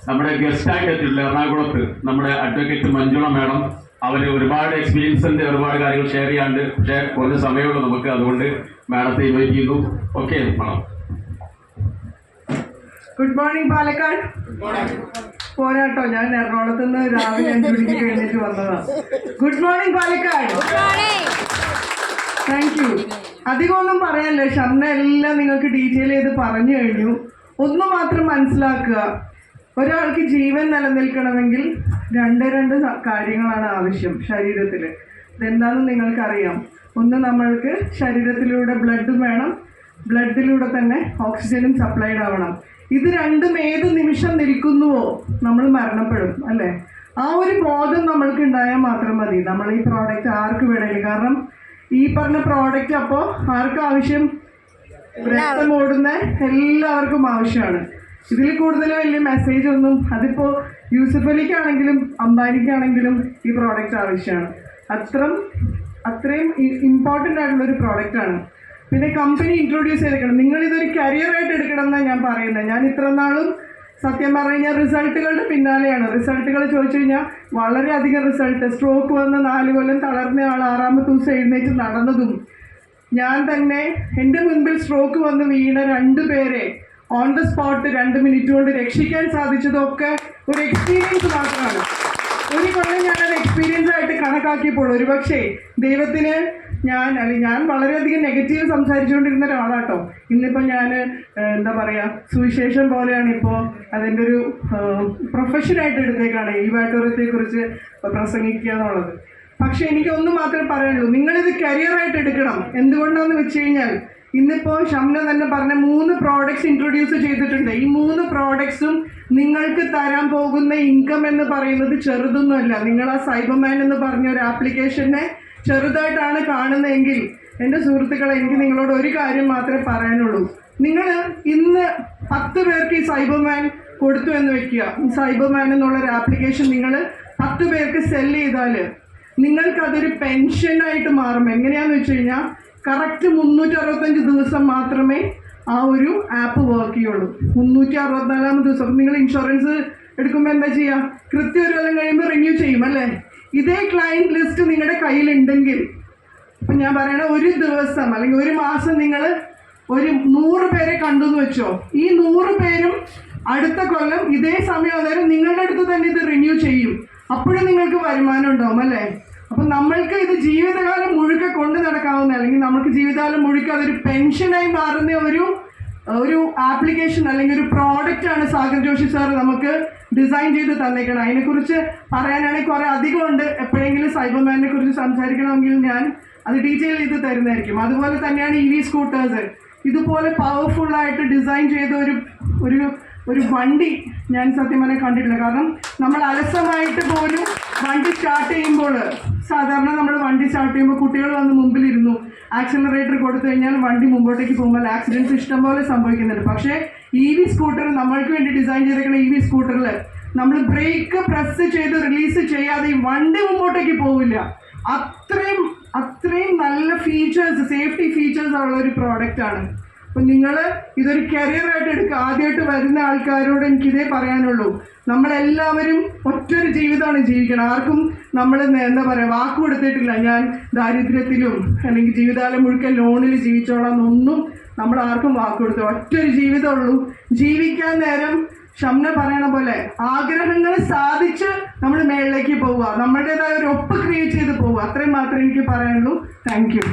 നമ്മുടെ ഗസ്റ്റായിട്ട് എത്തിയിട്ടുള്ള എറണാകുളത്ത് നമ്മുടെ അഡ്വക്കേറ്റ് മഞ്ജുള മാഡം അവർ ഒരുപാട് എക്സ്പീരിയൻസിന്റെ ഒരുപാട് കാര്യങ്ങൾ ഷെയർ ചെയ്യാണ്ട് പക്ഷേ കുറച്ച് സമയമുള്ളൂ നമുക്ക്, അതുകൊണ്ട് മാഡത്തെ ഇൻവൈറ്റ് ചെയ്യുന്നു. Okay madam. Good morning Palakkad. പോരാട്ടോ, ഞാൻ എറണാകുളത്ത് നിന്ന് രാവിലെ 5 മണിക്ക് കഴിഞ്ഞിട്ട് വന്നതാണ്. Good morning Palakkad. Thank you. അധികമൊന്നും പറയാനല്ലേ, ഷംന എല്ലാം നിങ്ങൾക്ക് ഡീറ്റെയിൽ ചെയ്ത് പറഞ്ഞു കഴിഞ്ഞു. ഒന്ന് മാത്രം മനസ്സിലാക്കുക, ഒരാൾക്ക് ജീവൻ നിലനിൽക്കണമെങ്കിൽ രണ്ട് കാര്യങ്ങളാണ് ആവശ്യം ശരീരത്തിൽ. ഇതെന്താണെന്ന് നിങ്ങൾക്കറിയാം. ഒന്ന്, നമ്മൾക്ക് ശരീരത്തിലൂടെ ബ്ലഡും വേണം, ബ്ലഡിലൂടെ തന്നെ ഓക്സിജനും സപ്ലൈഡ് ആവണം. ഇത് രണ്ടും ഏത് നിമിഷം നിൽക്കുന്നുവോ നമ്മൾ മരണപ്പെടും, അല്ലേ? ആ ഒരു ബോധം നമ്മൾക്ക് ഉണ്ടായാൽ മാത്രം മതി. നമ്മൾ ഈ പ്രോഡക്റ്റ് ആർക്ക് വേണമെങ്കിലും, കാരണം ഈ പറഞ്ഞ പ്രോഡക്റ്റ് അപ്പോൾ ആർക്കും ആവശ്യം, രക്തം ഓടുന്ന എല്ലാവർക്കും ആവശ്യമാണ്. ഇതിൽ കൂടുതൽ വലിയ മെസ്സേജ് ഒന്നും, അതിപ്പോൾ യൂസഫ് അലിക്കാണെങ്കിലും അംബാനിക്കാണെങ്കിലും ഈ പ്രോഡക്റ്റ് ആവശ്യമാണ്. അത്രയും ഇമ്പോർട്ടൻ്റ് ആയിട്ടുള്ളൊരു പ്രോഡക്റ്റാണ്. പിന്നെ കമ്പനി ഇൻട്രൊഡ്യൂസ് ചെയ്തേക്കണം. നിങ്ങളിതൊരു കരിയറായിട്ട് എടുക്കണം എന്നാണ് ഞാൻ പറയുന്നത്. ഞാൻ ഇത്ര നാളും സത്യം പറഞ്ഞു കഴിഞ്ഞാൽ റിസൾട്ടുകളുടെ പിന്നാലെയാണ്. റിസൾട്ടുകൾ ചോദിച്ചു കഴിഞ്ഞാൽ വളരെയധികം റിസൾട്ട്. സ്ട്രോക്ക് വന്ന് 4 കൊല്ലം തളർന്ന ആൾ 6ാമത്തെ ദിവസം എഴുന്നേറ്റ് നടന്നതും, ഞാൻ തന്നെ എൻ്റെ മുൻപിൽ സ്ട്രോക്ക് വന്ന് വീണ 2 പേരെ ഓൺ ദ സ്പോട്ട് 2 മിനിറ്റ് കൊണ്ട് രക്ഷിക്കാൻ സാധിച്ചതൊക്കെ ഒരു എക്സ്പീരിയൻസ് മാത്രമാണ്. ഒരു കൊല്ലം ഞാനത് എക്സ്പീരിയൻസ് ആയിട്ട് കണക്കാക്കിയപ്പോൾ ഒരുപക്ഷെ ദൈവത്തിന് ഞാൻ വളരെയധികം നെഗറ്റീവ് സംസാരിച്ചുകൊണ്ടിരുന്ന ഒരാളാട്ടോ. ഇന്നിപ്പോൾ ഞാൻ എന്താ പറയുക, സുവിശേഷം പോലെയാണ് ഇപ്പോൾ അതിൻ്റെ ഒരു പ്രൊഫഷനായിട്ട് എടുത്തേക്കാണ് ഈ വാട്ടോറിയത്തെക്കുറിച്ച് പ്രസംഗിക്കുക എന്നുള്ളത്. പക്ഷേ എനിക്കൊന്ന് മാത്രമേ പറയാനുള്ളൂ, നിങ്ങളിത് കരിയറായിട്ട് എടുക്കണം. എന്തുകൊണ്ടാണെന്ന് വെച്ച് കഴിഞ്ഞാൽ ഇന്നിപ്പോൾ ഷംന തന്നെ പറഞ്ഞ 3 പ്രോഡക്ട്സ് ഇൻട്രൊഡ്യൂസ് ചെയ്തിട്ടുണ്ട്. ഈ 3 പ്രോഡക്ട്സും നിങ്ങൾക്ക് തരാൻ പോകുന്ന ഇൻകം എന്ന് പറയുന്നത് ചെറുതൊന്നുമല്ല. നിങ്ങൾ ആ സൈബർമാൻ എന്ന് പറഞ്ഞ ഒരു ആപ്ലിക്കേഷനെ ചെറുതായിട്ടാണ് കാണുന്നതെങ്കിൽ എൻ്റെ സുഹൃത്തുക്കളെ, എനിക്ക് നിങ്ങളോട് ഒരു കാര്യം മാത്രമേ പറയാനുള്ളൂ. നിങ്ങൾ ഇന്ന് 10 പേർക്ക് ഈ സൈബർമാൻ കൊടുത്തു എന്ന് വെക്കുക. ഈ സൈബർമാൻ എന്നുള്ളൊരു ആപ്ലിക്കേഷൻ നിങ്ങൾ 10 പേർക്ക് സെല് ചെയ്താൽ നിങ്ങൾക്കതൊരു പെൻഷനായിട്ട് മാറും. എങ്ങനെയാണെന്ന് വെച്ച് കഴിഞ്ഞാൽ കറക്റ്റ് 365 ദിവസം മാത്രമേ ആ ഒരു ആപ്പ് വർക്ക് ചെയ്യുള്ളൂ. 364 ദിവസം. നിങ്ങൾ ഇൻഷുറൻസ് എടുക്കുമ്പോൾ എന്താ ചെയ്യുക, കൃത്യം ഒരു കൊല്ലം കഴിയുമ്പോൾ റിന്യൂ ചെയ്യും, അല്ലേ? ഇതേ ക്ലയൻറ്റ് ലിസ്റ്റ് നിങ്ങളുടെ കയ്യിലുണ്ടെങ്കിൽ, ഇപ്പം ഞാൻ പറയണ ഒരു ദിവസം അല്ലെങ്കിൽ ഒരു മാസം നിങ്ങൾ ഒരു 100 പേരെ കണ്ടു എന്ന് വെച്ചോ, ഈ 100 പേരും അടുത്ത കൊല്ലം ഇതേ സമയം അന്നേരം നിങ്ങളുടെ അടുത്ത് തന്നെ ഇത് റിന്യൂ ചെയ്യും. അപ്പോഴും നിങ്ങൾക്ക് വരുമാനം ഉണ്ടാവും, അല്ലേ? അപ്പം നമ്മൾക്ക് ഇത് ജീവിതകാലം മുഴുക്കെ കൊണ്ട് നടക്കാവുന്ന, അല്ലെങ്കിൽ നമുക്ക് ജീവിതകാലം മുഴുക്കെ അതൊരു പെൻഷനായി മാറുന്ന ഒരു ആപ്ലിക്കേഷൻ അല്ലെങ്കിൽ ഒരു പ്രോഡക്റ്റാണ് സാഗർ ജോഷി സാർ നമുക്ക് ഡിസൈൻ ചെയ്ത് തന്നേക്കണം. അതിനെക്കുറിച്ച് പറയാനാണെങ്കിൽ കുറേ അധികമുണ്ട്. എപ്പോഴെങ്കിലും സൈബർമാനെ കുറിച്ച് സംസാരിക്കണമെങ്കിൽ ഞാൻ അത് ഡീറ്റെയിൽ ചെയ്ത് തരുന്നതായിരിക്കും. അതുപോലെ തന്നെയാണ് EV സ്കൂട്ടേഴ്സ്. ഇതുപോലെ പവർഫുള്ളായിട്ട് ഡിസൈൻ ചെയ്ത ഒരു വണ്ടി ഞാൻ സത്യം പറഞ്ഞാൽ കണ്ടിട്ടില്ല. കാരണം നമ്മൾ അലസമായിട്ട് പോലും വണ്ടി സ്റ്റാർട്ട് ചെയ്യുമ്പോൾ, സാധാരണ നമ്മൾ വണ്ടി സ്റ്റാർട്ട് ചെയ്യുമ്പോൾ കുട്ടികൾ വന്ന് മുമ്പിലിരുന്നു ആക്സിലറേറ്റർ കൊടുത്തു കഴിഞ്ഞാൽ വണ്ടി മുമ്പോട്ടേക്ക് പോകുമ്പോൾ ആക്സിഡൻറ്റ്സ് ഇഷ്ടംപോലെ സംഭവിക്കുന്നുണ്ട്. പക്ഷേ EV സ്കൂട്ടർ, നമ്മൾക്ക് വേണ്ടി ഡിസൈൻ ചെയ്തേക്കുന്ന EV സ്കൂട്ടറിൽ നമ്മൾ ബ്രേക്ക് പ്രസ് ചെയ്ത് റിലീസ് ചെയ്യാതെ ഈ വണ്ടി മുമ്പോട്ടേക്ക് പോവില്ല. അത്രയും നല്ല ഫീച്ചേഴ്സ്, സേഫ്റ്റി ഫീച്ചേഴ്സ് ഉള്ള ഒരു പ്രോഡക്റ്റാണ്. അപ്പം നിങ്ങൾ ഇതൊരു കരിയറായിട്ട് എടുക്കുക. ആദ്യമായിട്ട് വരുന്ന ആൾക്കാരോട് എനിക്കിതേ പറയാനുള്ളൂ, നമ്മളെല്ലാവരും ഒറ്റൊരു ജീവിതമാണ് ജീവിക്കണം. ആർക്കും നമ്മൾ എന്താ പറയുക, വാക്ക് കൊടുത്തിട്ടില്ല ഞാൻ ദാരിദ്ര്യത്തിലും അല്ലെങ്കിൽ ജീവിതകാലം മുഴുക്കൻ ലോണിൽ ജീവിച്ചോളാം എന്നൊന്നും നമ്മൾ ആർക്കും വാക്ക് കൊടുത്തു. ഒറ്റൊരു ജീവിതമുള്ളൂ. ജീവിക്കാൻ നേരം ഷംന പറയണ പോലെ ആഗ്രഹങ്ങൾ സാധിച്ച് നമ്മൾ മേളിലേക്ക് പോവുക, നമ്മുടേതായ ഒരു ഒപ്പ് ക്രിയേറ്റ് ചെയ്ത് പോവുക. അത്രയും മാത്രമേ എനിക്ക് പറയാനുള്ളൂ. Thank you.